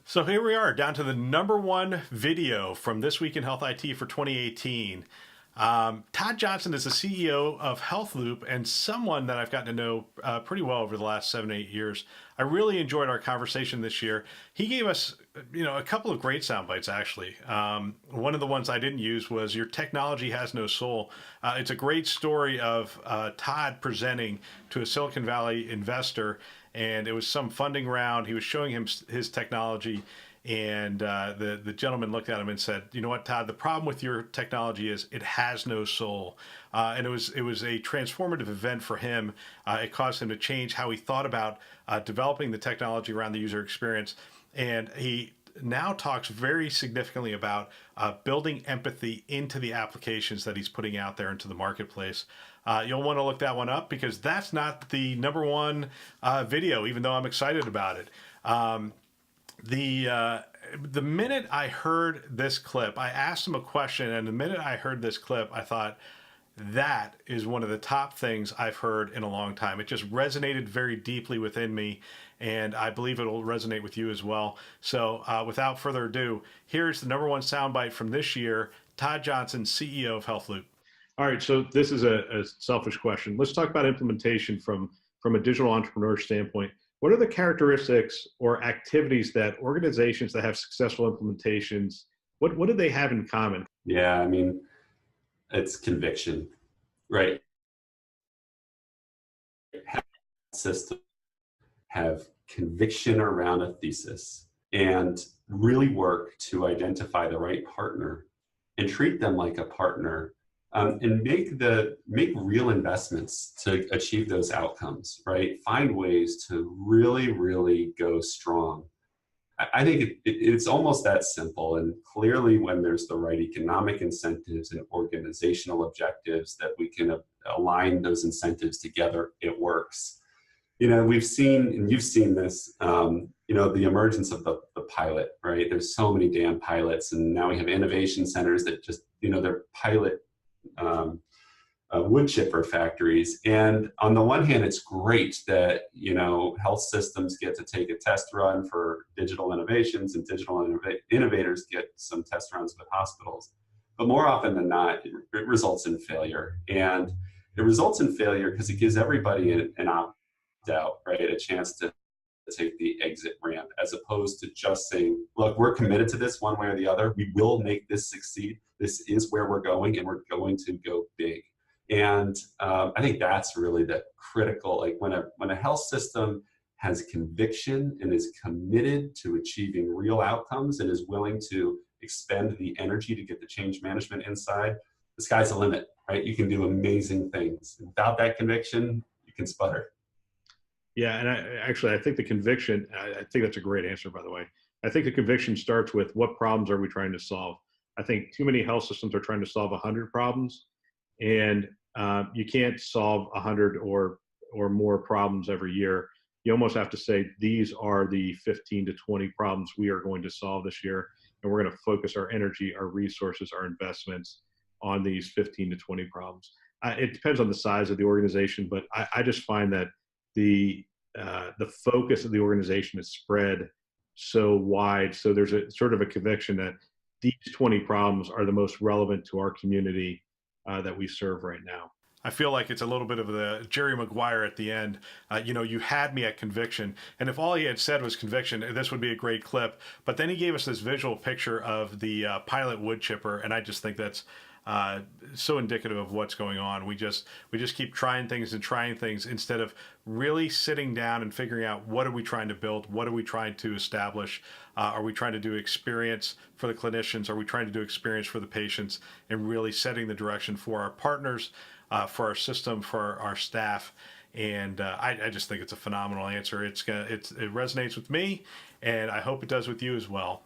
So here we are, down to the number one video from This Week in Health IT for 2018. Todd Johnson is the CEO of Healthloop and someone that I've gotten to know pretty well over the last 7-8 years. I really enjoyed our conversation this year. He gave us, a couple of great sound bites actually. One of the ones I didn't use was "Your technology has no soul." It's a great story of Todd presenting to a Silicon Valley investor, and it was some funding round. He was showing him his technology, and the gentleman looked at him and said, "You know what, Todd? The problem with your technology is it has no soul." And it was a transformative event for him. It caused him to change how he thought about developing the technology around the user experience, and he now talks very significantly about building empathy into the applications that he's putting out there into the marketplace. You'll want to look that one up because that's not the number one video, even though I'm excited about it. The minute I heard this clip, I asked him a question, and the minute I heard this clip, I thought, that is one of the top things I've heard in a long time. It just resonated very deeply within me, and I believe it'll resonate with you as well. So without further ado, here's the number one soundbite from this year, Todd Johnson, CEO of Healthloop. All right, so this is a selfish question. Let's talk about implementation from a digital entrepreneur standpoint. What are the characteristics or activities that organizations that have successful implementations, what do they have in common? Yeah, it's conviction, right? Systems have conviction around a thesis and really work to identify the right partner and treat them like a partner, and make real investments to achieve those outcomes, right? Find ways to really go strong. I think it's almost that simple, and clearly when there's the right economic incentives and organizational objectives that we can align those incentives together, it works. We've seen, and you've seen this, the emergence of the pilot, right? There's so many damn pilots, and now we have innovation centers that just, they're pilot wood chipper factories. And on the one hand, it's great that, health systems get to take a test run for digital innovations, and digital innovators get some test runs with hospitals. But more often than not, it results in failure. And it results in failure because it gives everybody an opt-out, right? A chance to take the exit ramp, as opposed to just saying, look, we're committed to this one way or the other. We will make this succeed. This is where we're going, and we're going to go big. And I think that's really the critical, like when a health system has conviction and is committed to achieving real outcomes and is willing to expend the energy to get the change management inside, the sky's the limit, right? You can do amazing things. Without that conviction, you can sputter. Yeah, and I think the conviction, I think that's a great answer, by the way. I think the conviction starts with, what problems are we trying to solve? I think too many health systems are trying to solve 100 problems, and you can't solve 100 or more problems every year. You almost have to say, these are the 15 to 20 problems we are going to solve this year, and we're going to focus our energy, our resources, our investments on these 15 to 20 problems. It depends on the size of the organization, but I just find that the focus of the organization is spread so wide. So there's a sort of a conviction that these 20 problems are the most relevant to our community that we serve right now. I feel like it's a little bit of the Jerry Maguire at the end. You had me at conviction. And if all he had said was conviction, this would be a great clip. But then he gave us this visual picture of the pilot wood chipper. And I just think that's so indicative of what's going on. We just keep trying things instead of really sitting down and figuring out, what are we trying to build? What are we trying to establish? Are we trying to do experience for the clinicians? Are we trying to do experience for the patients? And really setting the direction for our partners, for our system, for our staff. And I just think it's a phenomenal answer. It resonates with me, and I hope it does with you as well.